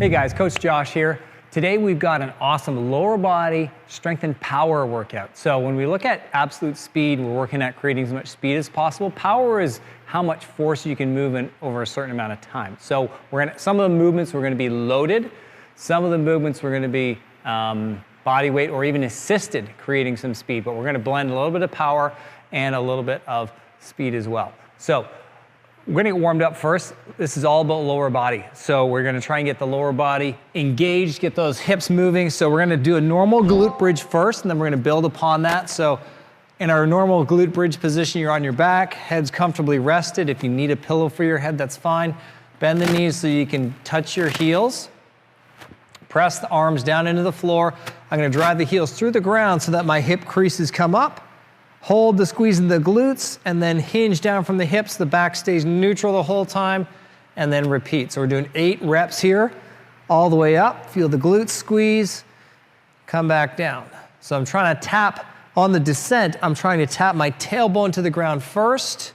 Hey guys, Coach Josh here. Today we've got an awesome lower body strength and power workout. So when we look at absolute speed, we're working at creating as much speed as possible. Power is how much force you can move in over a certain amount of time. So some of the movements we're gonna be loaded, some of the movements we're gonna be body weight or even assisted creating some speed, but we're gonna blend a little bit of power and a little bit of speed as well. So we're gonna get warmed up first. This is all about lower body. So we're gonna try and get the lower body engaged, get those hips moving. So we're gonna do a normal glute bridge first, and then we're gonna build upon that. So in our normal glute bridge position, you're on your back, head's comfortably rested. If you need a pillow for your head, that's fine. Bend the knees so you can touch your heels. Press the arms down into the floor. I'm gonna drive the heels through the ground so that my hip creases come up. Hold the squeeze in the glutes and then hinge down from the hips. The back stays neutral the whole time and then repeat. So we're doing 8 reps here, all the way up. Feel the glutes squeeze, come back down. So I'm trying to tap on the descent. I'm trying to tap my tailbone to the ground first.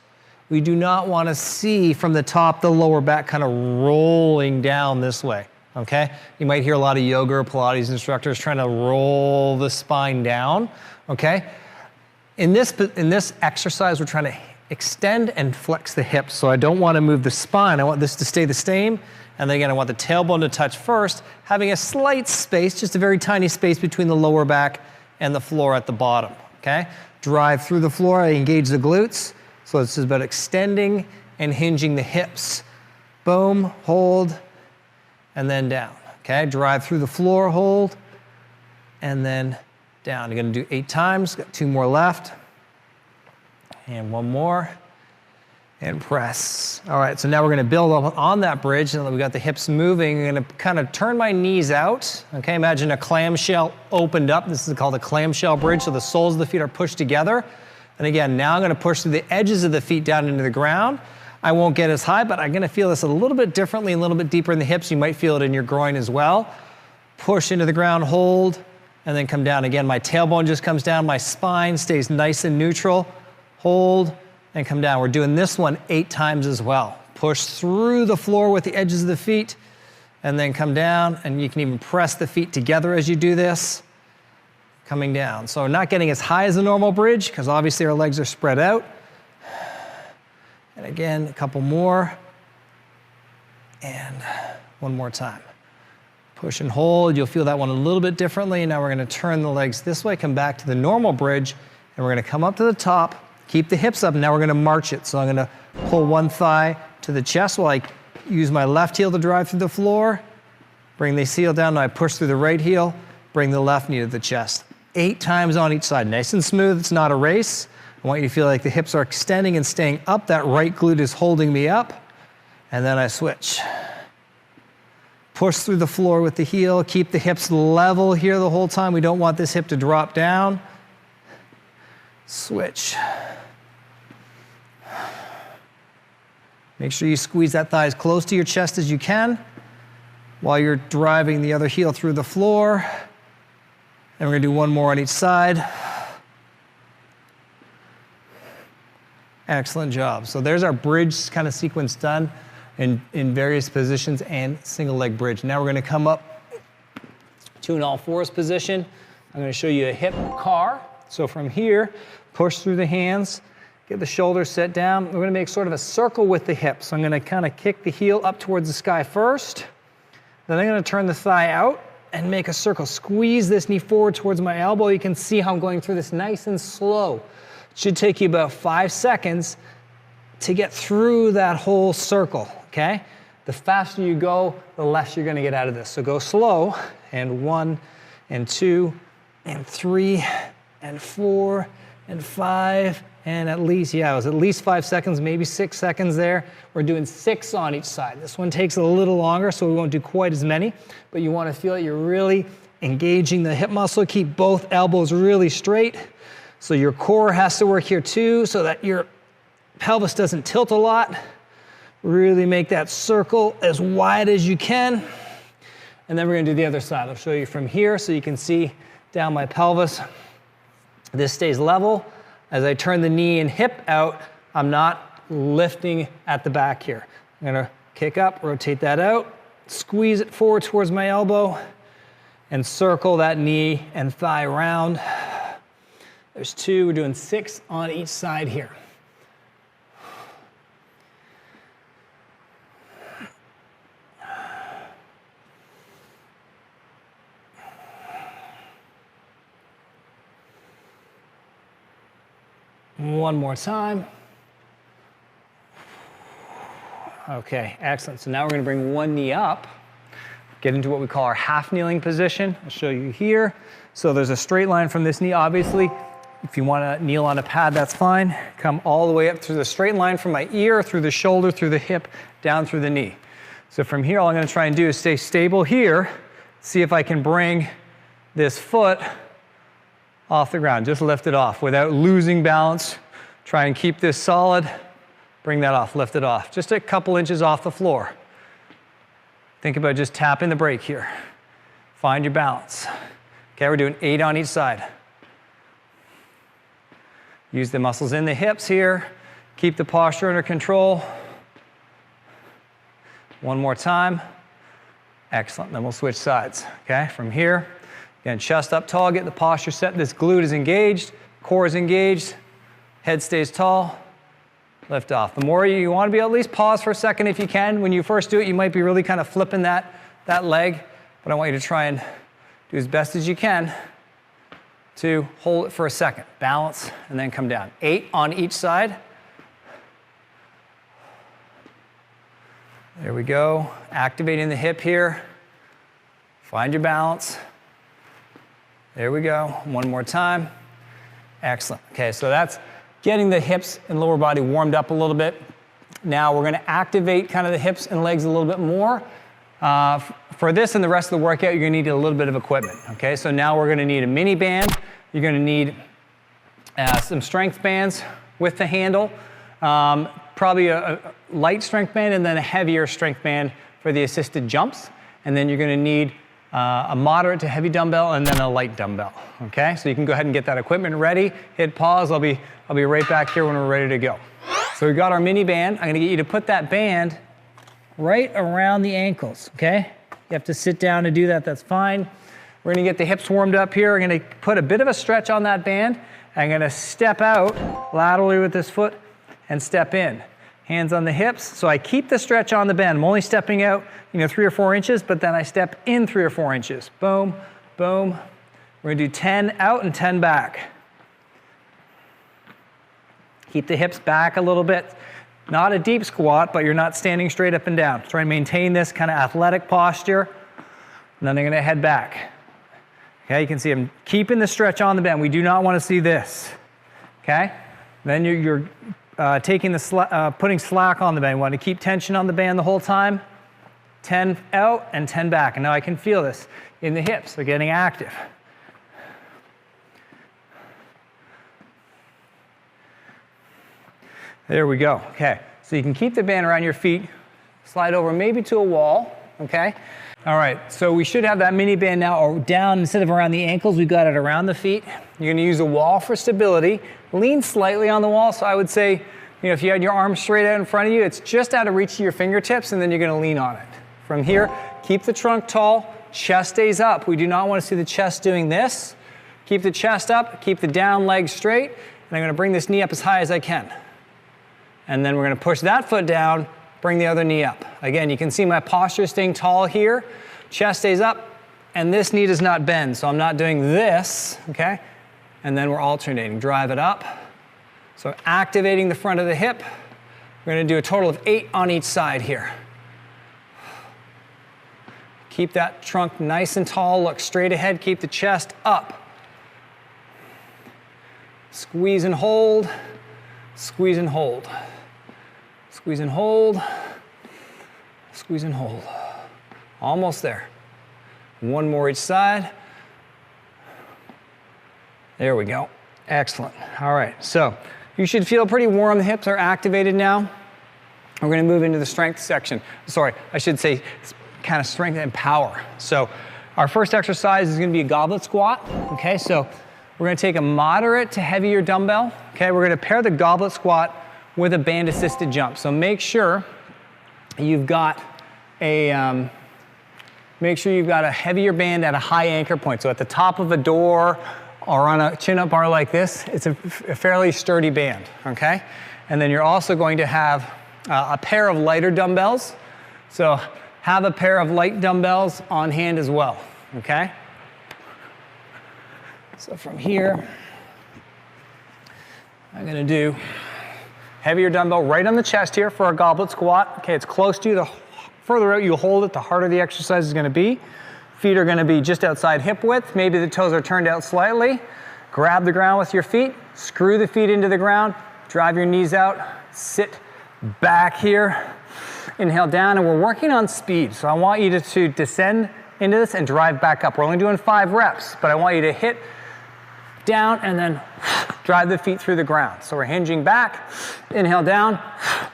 We do not want to see from the top the lower back kind of rolling down this way, okay? You might hear a lot of yoga or Pilates instructors trying to roll the spine down, okay? In this exercise, we're trying to extend and flex the hips. So I don't want to move the spine. I want this to stay the same. And then again, I want the tailbone to touch first, having a slight space, just a very tiny space between the lower back and the floor at the bottom, okay? Drive through the floor, I engage the glutes. So this is about extending and hinging the hips. Boom, hold, and then down, okay? Drive through the floor, hold, and then down. You're gonna do 8 times, got 2 more left. And 1 more, and press. All right, so now we're gonna build up on that bridge, and we got the hips moving. I'm gonna kind of turn my knees out, okay? Imagine a clamshell opened up. This is called a clamshell bridge, so the soles of the feet are pushed together. And again, now I'm gonna push through the edges of the feet down into the ground. I won't get as high, but I'm gonna feel this a little bit differently, a little bit deeper in the hips. You might feel it in your groin as well. Push into the ground, hold, and then come down. Again, my tailbone just comes down, my spine stays nice and neutral. Hold and come down. We're doing this one 8 times as well. Push through the floor with the edges of the feet and then come down, and you can even press the feet together as you do this. Coming down. So we're not getting as high as a normal bridge because obviously our legs are spread out. And again, a couple more. And 1 more time. Push and hold, you'll feel that one a little bit differently. Now we're gonna turn the legs this way, come back to the normal bridge, and we're gonna come up to the top, keep the hips up, and now we're gonna march it. So I'm gonna pull one thigh to the chest while I use my left heel to drive through the floor, bring this heel down, now I push through the right heel, bring the left knee to the chest. 8 times on each side, nice and smooth, it's not a race. I want you to feel like the hips are extending and staying up, that right glute is holding me up, and then I switch. Push through the floor with the heel, keep the hips level here the whole time. We don't want this hip to drop down. Switch. Make sure you squeeze that thigh as close to your chest as you can while you're driving the other heel through the floor. And we're gonna do 1 more on each side. Excellent job. So there's our bridge kind of sequence done in various positions and single leg bridge. Now we're gonna come up to an all fours position. I'm gonna show you a hip car. So from here, push through the hands, get the shoulders set down. We're gonna make sort of a circle with the hips. So I'm gonna kind of kick the heel up towards the sky first. Then I'm gonna turn the thigh out and make a circle. Squeeze this knee forward towards my elbow. You can see how I'm going through this nice and slow. It should take you about 5 seconds to get through that whole circle, okay? The faster you go, the less you're gonna get out of this. So go slow, and 1, and 2, and 3, and 4, and 5, and at least, yeah, it was at least 5 seconds, maybe 6 seconds there. We're doing 6 on each side. This one takes a little longer, so we won't do quite as many, but you wanna feel that you're really engaging the hip muscle. Keep both elbows really straight. So your core has to work here too, so that your pelvis doesn't tilt a lot. Really make that circle as wide as you can. And then we're gonna do the other side. I'll show you from here so you can see down my pelvis. This stays level. As I turn the knee and hip out, I'm not lifting at the back here. I'm gonna kick up, rotate that out, squeeze it forward towards my elbow, and circle that knee and thigh round. There's 2, we're doing 6 on each side here. One more time. Okay, excellent. So now we're going to bring one knee up, get into what we call our half kneeling position. I'll show you here. So there's a straight line from this knee, obviously. If you want to kneel on a pad, that's fine. Come all the way up through the straight line from my ear, through the shoulder, through the hip, down through the knee. So from here, all I'm going to try and do is stay stable here. See if I can bring this foot off the ground. Just lift it off without losing balance. Try and keep this solid. Bring that off, lift it off. Just a couple inches off the floor. Think about just tapping the brake here. Find your balance. Okay, we're doing 8 on each side. Use the muscles in the hips here. Keep the posture under control. One more time. Excellent, then we'll switch sides. Okay, from here, again, chest up tall, get the posture set. This glute is engaged, core is engaged, head stays tall. Lift off. The more you want to be, at least pause for a second if you can. When you first do it, you might be really kind of flipping that leg, but I want you to try and do as best as you can to hold it for a second. Balance, and then come down. 8 on each side. There we go. Activating the hip here. Find your balance. There we go. One more time. Excellent. Okay, so that's getting the hips and lower body warmed up a little bit. Now we're going to activate kind of the hips and legs a little bit more. For this and the rest of the workout, you're going to need a little bit of equipment. Okay, so now we're going to need a mini band. You're going to need some strength bands with the handle, probably a light strength band and then a heavier strength band for the assisted jumps. And then you're going to need a moderate to heavy dumbbell and then a light dumbbell. Okay, so you can go ahead and get that equipment ready. Hit pause. I'll be right back here when we're ready to go. So we've got our mini band. I'm going to get you to put that band right around the ankles. Okay, you have to sit down to do that. That's fine. We're going to get the hips warmed up here. We're going to put a bit of a stretch on that band. I'm going to step out laterally with this foot and step in. Hands on the hips. So I keep the stretch on the band. I'm only stepping out, 3 or 4 inches, but then I step in 3 or 4 inches. Boom, boom. We're going to do 10 out and 10 back. Keep the hips back a little bit. Not a deep squat, but you're not standing straight up and down. Try and maintain this kind of athletic posture. And then I'm going to head back. Okay, you can see I'm keeping the stretch on the band. We do not want to see this. Okay? Then you're taking the putting slack on the band. You want to keep tension on the band the whole time. 10 out and 10 back. And now I can feel this in the hips. They're getting active. There we go. Okay, so you can keep the band around your feet, slide over maybe to a wall, okay? All right, so we should have that mini band now down instead of around the ankles, we've got it around the feet. You're gonna use a wall for stability. Lean slightly on the wall, so I would say, if you had your arms straight out in front of you, it's just out of reach of your fingertips, and then you're gonna lean on it. From here, keep the trunk tall, chest stays up. We do not wanna see the chest doing this. Keep the chest up, keep the down leg straight, and I'm gonna bring this knee up as high as I can. And then we're going to push that foot down, bring the other knee up. Again, you can see my posture staying tall here. Chest stays up, and this knee does not bend. So I'm not doing this, okay? And then we're alternating. Drive it up. So activating the front of the hip. We're going to do a total of 8 on each side here. Keep that trunk nice and tall. Look straight ahead. Keep the chest up. Squeeze and hold. Squeeze and hold. Squeeze and hold, squeeze and hold. Almost there. One more each side. There we go. Excellent. All right, so you should feel pretty warm. The hips are activated now. We're going to move into the strength section. Sorry, I should say kind of strength and power. So our first exercise is going to be a goblet squat. Okay, so we're going to take a moderate to heavier dumbbell. Okay, we're going to pair the goblet squat with a band assisted jump. So make sure you've got a make sure you've got a heavier band at a high anchor point. So at the top of a door or on a chin-up bar like this, it's a fairly sturdy band, okay? And then you're also going to have a pair of lighter dumbbells. So have a pair of light dumbbells on hand as well, okay? So from here, I'm gonna do heavier dumbbell right on the chest here for a goblet squat. Okay, it's close to you. The further out you hold it, the harder the exercise is gonna be. Feet are gonna be just outside hip width. Maybe the toes are turned out slightly. Grab the ground with your feet, screw the feet into the ground, drive your knees out, sit back here, inhale down, and we're working on speed. So I want you to descend into this and drive back up. We're only doing 5 reps, but I want you to hit down and then drive the feet through the ground. So we're hinging back, inhale down,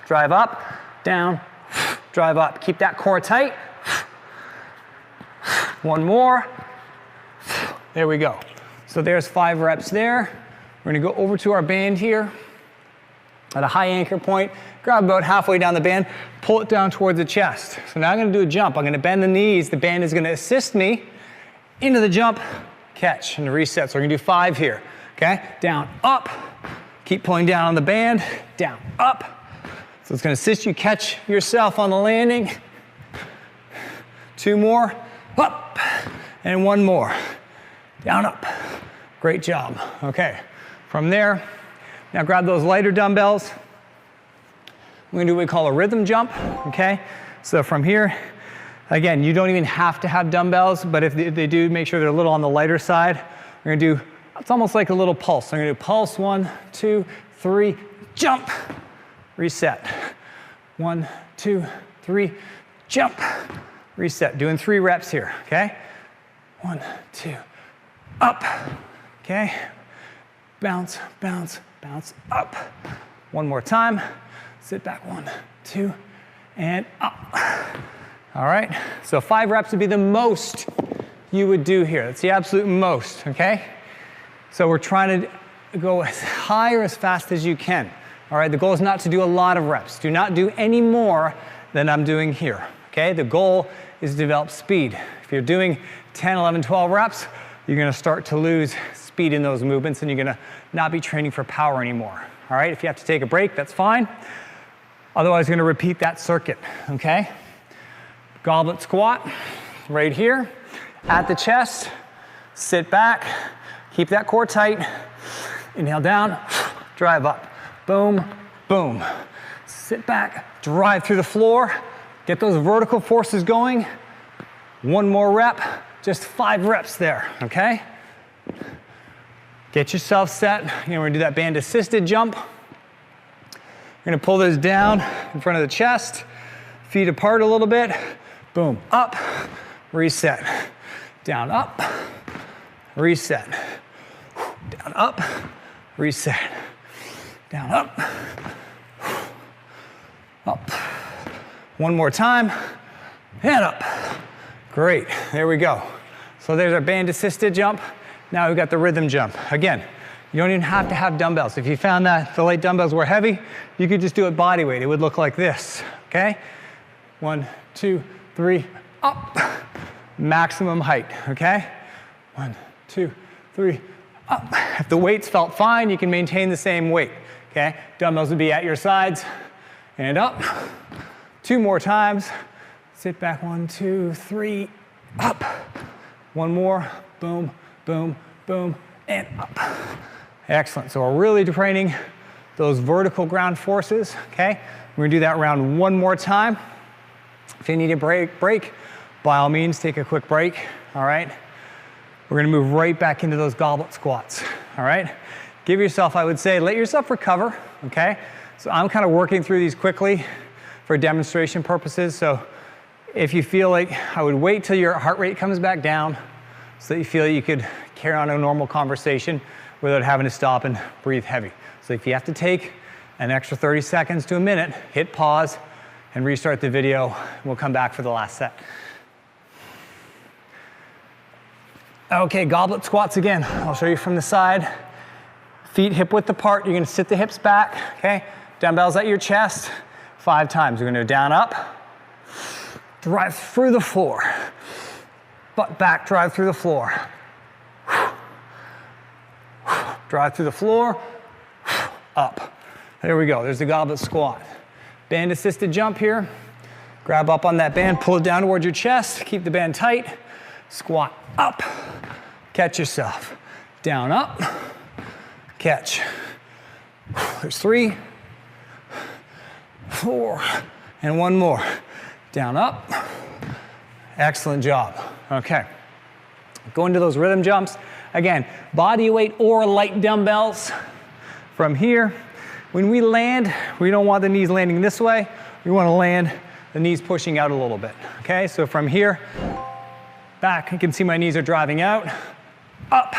drive up, down, drive up. Keep that core tight. One more. There we go. So there's 5 reps there. We're gonna go over to our band here at a high anchor point, grab about halfway down the band, pull it down towards the chest. So now I'm gonna do a jump. I'm gonna bend the knees. The band is gonna assist me into the jump, catch, and reset. So we're gonna do 5 here, okay? Down, up, keep pulling down on the band, down, up. So it's gonna assist you catch yourself on the landing. 2 more, up, and 1 more, down, up. Great job, okay. From there, now grab those lighter dumbbells. We're gonna do what we call a rhythm jump, okay? So from here, again, you don't even have to have dumbbells, but if they do, make sure they're a little on the lighter side. We're gonna do, it's almost like a little pulse. So I'm gonna do pulse, 1, 2, 3, jump, reset. 1, 2, 3, jump, reset. Doing 3 reps here, okay? 1, 2, up, okay? Bounce, bounce, bounce, up. 1 more time. Sit back, 1, 2, and up. All right, so 5 reps would be the most you would do here. That's the absolute most, okay? So we're trying to go as high or as fast as you can. All right, the goal is not to do a lot of reps. Do not do any more than I'm doing here, okay? The goal is to develop speed. If you're doing 10, 11, 12 reps, you're gonna start to lose speed in those movements and you're gonna not be training for power anymore. All right, if you have to take a break, that's fine. Otherwise, you're gonna repeat that circuit, okay? Goblet squat, right here, at the chest, sit back, keep that core tight, inhale down, drive up, boom, boom. Sit back, drive through the floor, get those vertical forces going. 1 more rep, just 5 reps there, okay? Get yourself set. We're gonna do that band assisted jump. We're gonna pull those down in front of the chest, feet apart a little bit, boom, up, reset, down, up, reset, down, up, reset, down, up, up. 1 more time, and up. Great, there we go. So there's our band assisted jump. Now we've got the rhythm jump. Again, you don't even have to have dumbbells. If you found that the light dumbbells were heavy, you could just do it body weight. It would look like this, okay? 1, 2, 3, up. Maximum height, okay? 1, 2, 3, up. If the weights felt fine, you can maintain the same weight, okay? Dumbbells would be at your sides, and up. 2 more times. Sit back, 1, 2, 3, up. 1 more, boom, boom, boom, and up. Excellent, so we're really training those vertical ground forces, okay? We're gonna do that round 1 more time. If you need a break, by all means, take a quick break, all right? We're gonna move right back into those goblet squats, all right? Give yourself, I would say, let yourself recover, okay? So I'm kind of working through these quickly for demonstration purposes, so if you feel like, I would wait till your heart rate comes back down so that you feel you could carry on a normal conversation without having to stop and breathe heavy. So if you have to take an extra 30 seconds to a minute, hit pause and restart the video. We'll come back for the last set. Okay, goblet squats again. I'll show you from the side. Feet hip width apart. You're gonna sit the hips back, okay? Dumbbells at your chest. 5 times. We're gonna go down, up, drive through the floor, butt back, drive through the floor. Drive through the floor, up. There we go, there's the goblet squat. Band assisted jump here. Grab up on that band, pull it down towards your chest, keep the band tight. Squat up, catch yourself. Down, up, catch. There's 3, 4, and one more. Down, up. Excellent job. Okay. Go into those rhythm jumps. Again, body weight or light dumbbells. From here, when we land, we don't want the knees landing this way. We want to land the knees pushing out a little bit. Okay, so from here, back, you can see my knees are driving out. Up,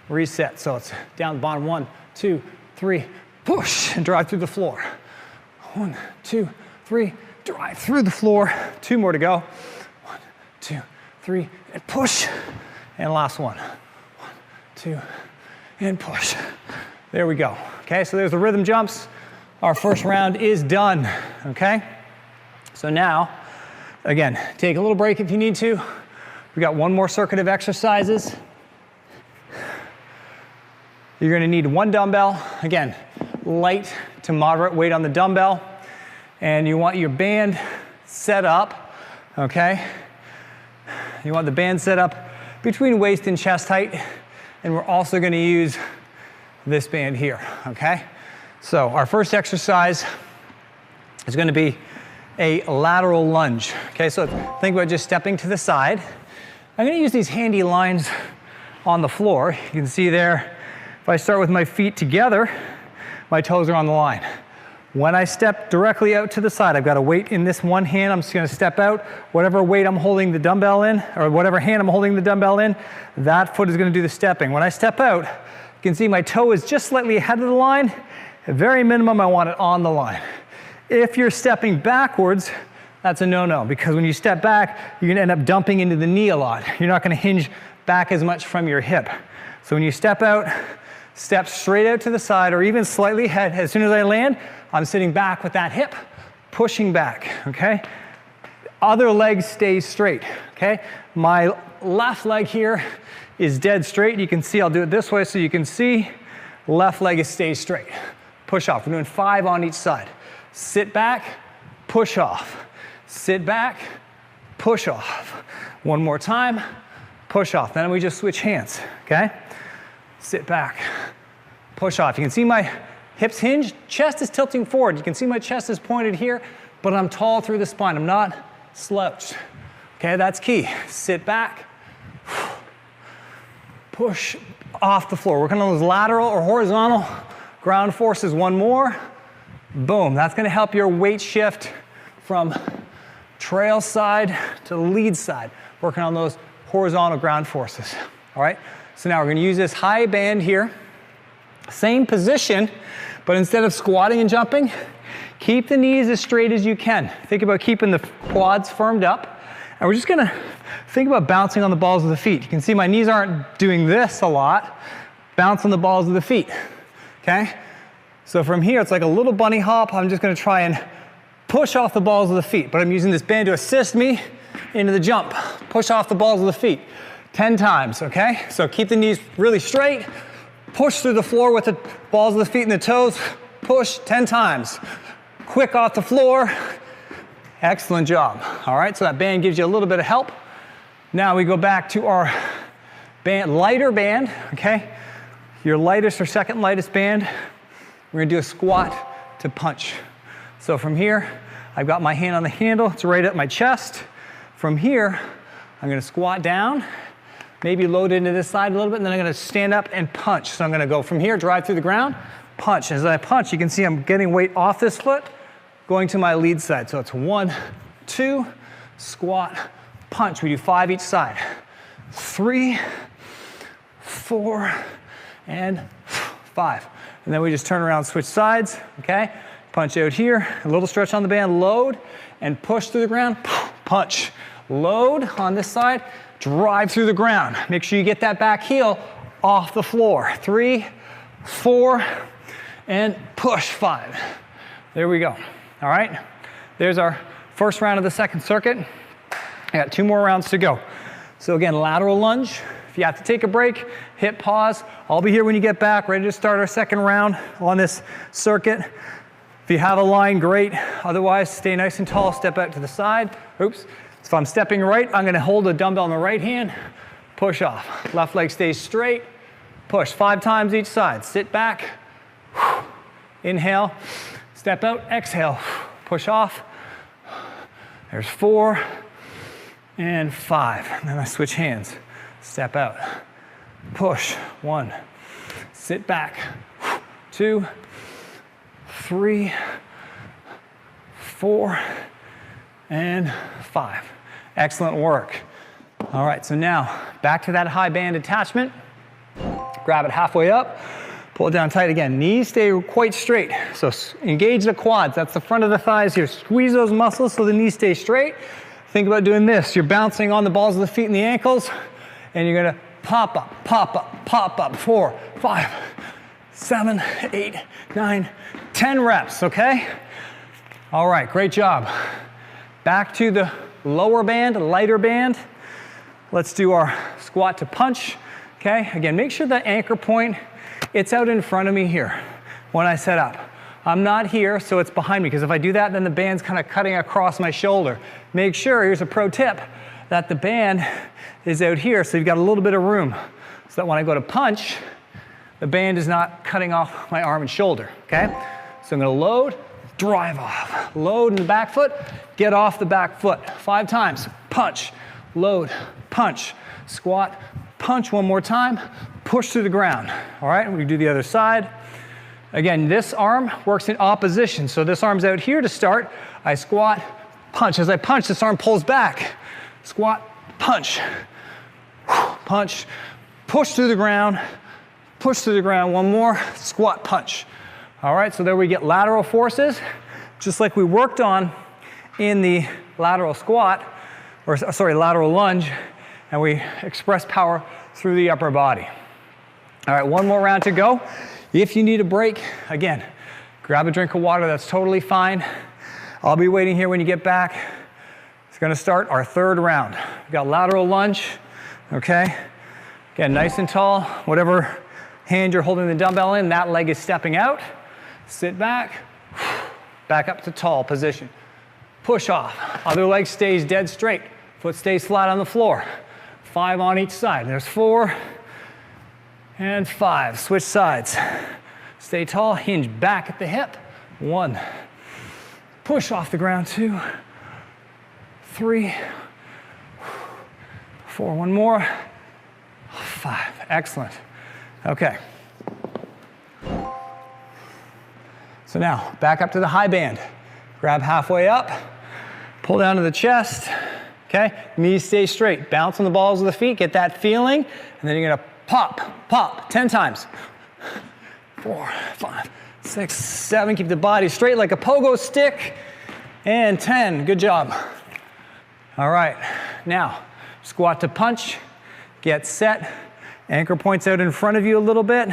reset. So it's down the bottom, 1, 2, 3, push, and drive through the floor. 1, 2, 3, drive through the floor. 2 more to go. 1, 2, 3, and push. And last one. 1, 2, and push. There we go. Okay, so there's the rhythm jumps. Our first round is done, okay? So now, again, take a little break if you need to. We got one more circuit of exercises. You're gonna need 1 dumbbell. Again, light to moderate weight on the dumbbell. And you want your band set up, okay? You want the band set up between waist and chest height. And we're also gonna use this band here, okay? So our first exercise is gonna be a lateral lunge, okay? So think about just stepping to the side. I'm gonna use these handy lines on the floor. You can see there, if I start with my feet together, my toes are on the line. When I step directly out to the side, I've got a weight in this one hand. I'm just gonna step out. Whatever weight I'm holding the dumbbell in, or whatever hand I'm holding the dumbbell in, that foot is gonna do the stepping. When I step out, you can see my toe is just slightly ahead of the line. At very minimum, I want it on the line. If you're stepping backwards, that's a no-no, because when you step back, you're gonna end up dumping into the knee a lot. You're not gonna hinge back as much from your hip. So when you step out, step straight out to the side or even slightly ahead. As soon as I land, I'm sitting back with that hip, pushing back, okay? Other leg stays straight, okay? My left leg here is dead straight. You can see, I'll do it this way so you can see. Left leg stays straight. Push off. We're doing 5 on each side. Sit back, push off. Sit back, push off. One more time, push off. Then we just switch hands, okay? Sit back, push off. You can see my hips hinge, chest is tilting forward. You can see my chest is pointed here, but I'm tall through the spine. I'm not slouched. Okay, that's key. Sit back, push off the floor. Working on those lateral or horizontal ground forces. One more, boom. That's gonna help your weight shift from trail side to lead side. Working on those horizontal ground forces, all right? So now we're gonna use this high band here. Same position, but instead of squatting and jumping, keep the knees as straight as you can. Think about keeping the quads firmed up. And we're just gonna think about bouncing on the balls of the feet. You can see my knees aren't doing this a lot. Bounce on the balls of the feet, okay? So from here, it's like a little bunny hop. I'm just gonna try and push off the balls of the feet, but I'm using this band to assist me into the jump. Push off the balls of the feet 10 times, okay? So keep the knees really straight. Push through the floor with the balls of the feet and the toes. Push 10 times. Quick off the floor. Excellent job. All right, so that band gives you a little bit of help. Now we go back to our band, lighter band, okay? Your lightest or second lightest band. We're gonna do a squat to punch. So from here, I've got my hand on the handle. It's right at my chest. From here, I'm gonna squat down, maybe load into this side a little bit, and then I'm gonna stand up and punch. So I'm gonna go from here, drive through the ground, punch. As I punch, you can see I'm getting weight off this foot, going to my lead side. So it's 1, 2, squat, punch. We do 5 each side. 3, 4, and 5. And then we just turn around, switch sides, okay? Punch out here, a little stretch on the band, load, and push through the ground, punch. Load on this side, drive through the ground. Make sure you get that back heel off the floor. 3, 4, and push 5. There we go. All right, there's our first round of the second circuit. I got 2 more rounds to go. So again, lateral lunge. If you have to take a break, hit pause. I'll be here when you get back, ready to start our second round on this circuit. If you have a line, great. Otherwise, stay nice and tall, step out to the side. Oops. So if I'm stepping right, I'm gonna hold the dumbbell in the right hand, push off. Left leg stays straight, push 5 times each side. Sit back, inhale, step out, exhale, push off. There's 4 and 5. And then I switch hands. Step out, push, 1, sit back, 2, 3, 4, and 5. Excellent work. All right, so now back to that high band attachment. Grab it halfway up, pull it down tight again. Knees stay quite straight. So engage the quads. That's the front of the thighs here. Squeeze those muscles so the knees stay straight. Think about doing this. You're bouncing on the balls of the feet and the ankles, and you're gonna pop up, pop up, pop up. 4, 5, 7, 8, 9, 10 reps, okay? All right, great job. Back to the lower band, lighter band. Let's do our squat to punch, okay? Again, make sure the anchor point, it's out in front of me here when I set up. I'm not here, so it's behind me, because if I do that, then the band's kind of cutting across my shoulder. Make sure, here's a pro tip, that the band is out here, so you've got a little bit of room, so that when I go to punch, the band is not cutting off my arm and shoulder, okay? So I'm gonna load, drive off. Load in the back foot, get off the back foot. 5 times, punch, load, punch, squat, punch one more time, push through the ground. All right, we do the other side. Again, this arm works in opposition. So this arm's out here to start. I squat, punch. As I punch, this arm pulls back. Squat, punch, punch, push through the ground, push through the ground. One more, squat, punch. All right, so there we get lateral forces, just like we worked on in the lateral squat, or sorry, lateral lunge, and we express power through the upper body. All right, one more round to go. If you need a break, again, grab a drink of water, that's totally fine. I'll be waiting here when you get back. It's gonna start our third round. We've got lateral lunge, okay? Again, nice and tall, whatever hand you're holding the dumbbell in, that leg is stepping out. Sit back, back up to tall position. Push off, other leg stays dead straight. Foot stays flat on the floor. 5 on each side. There's 4 and 5. Switch sides. Stay tall, hinge back at the hip. 1. Push off the ground. 2, 3, 4. One more. 5. Excellent. Okay. So now, back up to the high band. Grab halfway up, pull down to the chest, okay? Knees stay straight. Bounce on the balls of the feet, get that feeling, and then you're gonna pop, pop, 10 times. 4, 5, 6, 7, keep the body straight like a pogo stick, and 10, good job. All right, now, squat to punch, get set, anchor points out in front of you a little bit,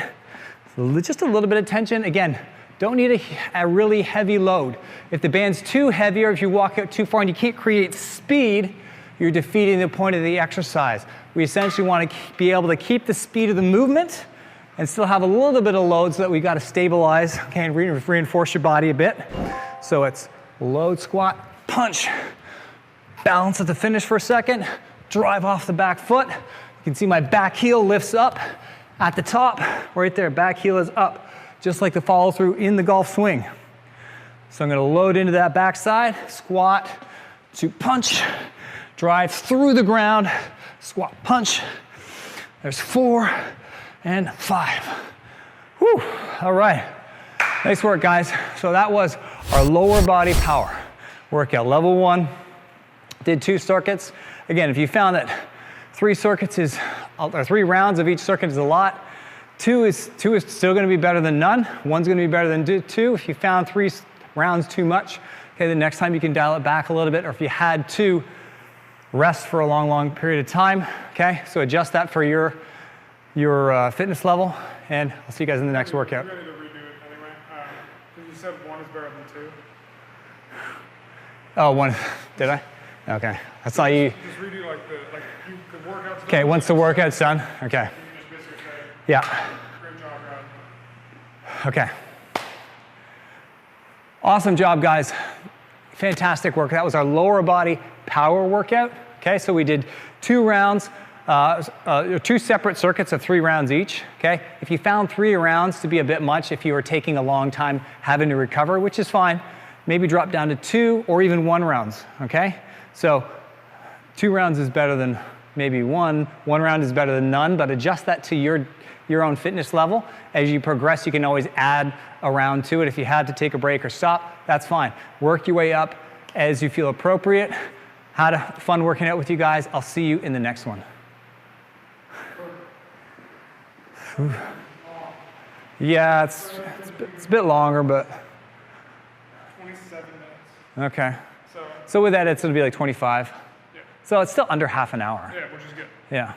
just a little bit of tension. Again, don't need a really heavy load. If the band's too heavy or if you walk out too far and you can't create speed, you're defeating the point of the exercise. We essentially want to be able to keep the speed of the movement and still have a little bit of load so that we got to stabilize, okay, and reinforce your body a bit. So it's load, squat, punch, balance at the finish for a second, drive off the back foot. You can see my back heel lifts up at the top, right there, back heel is up. Just like the follow through in the golf swing. So I'm gonna load into that backside, squat to punch, drive through the ground, squat, punch. There's 4 and 5. Whew, all right. Nice work, guys. So that was our lower body power workout. Level 1, did 2 circuits. Again, if you found that 3 circuits is, or 3 rounds of each circuit is a lot, 2 is still going to be better than none. 1's going to be better than 2. If you found 3 rounds too much, okay, the next time you can dial it back a little bit. Or if you had to, rest for a long, long period of time. Okay, so adjust that for your fitness level, and I'll see you guys in the next workout. I'm ready to redo it anyway. Because you said 1 is better than 2. Oh, 1. Did I? Okay, that's all you. Just redo like you could work out. Okay, once the workout's done. Okay. You just basically say, Yeah. great job, Brad. Okay. Awesome job, guys. Fantastic work. That was our lower body power workout. Okay, so we did 2 rounds, 2 separate circuits of 3 rounds each. Okay, if you found 3 rounds to be a bit much, if you were taking a long time having to recover, which is fine, maybe drop down to 2 or even 1 rounds. Okay, so 2 rounds is better than maybe 1. 1 round is better than none, but adjust that to your own fitness level. As you progress, you can always add a round to it. If you had to take a break or stop, that's fine. Work your way up as you feel appropriate. Had a fun working out with you guys. I'll see you in the next one. Yeah, it's a bit longer, but. 27 minutes. Okay. So with that, it's going to be like 25. Yeah. So it's still under half an hour. Yeah, which is good. Yeah.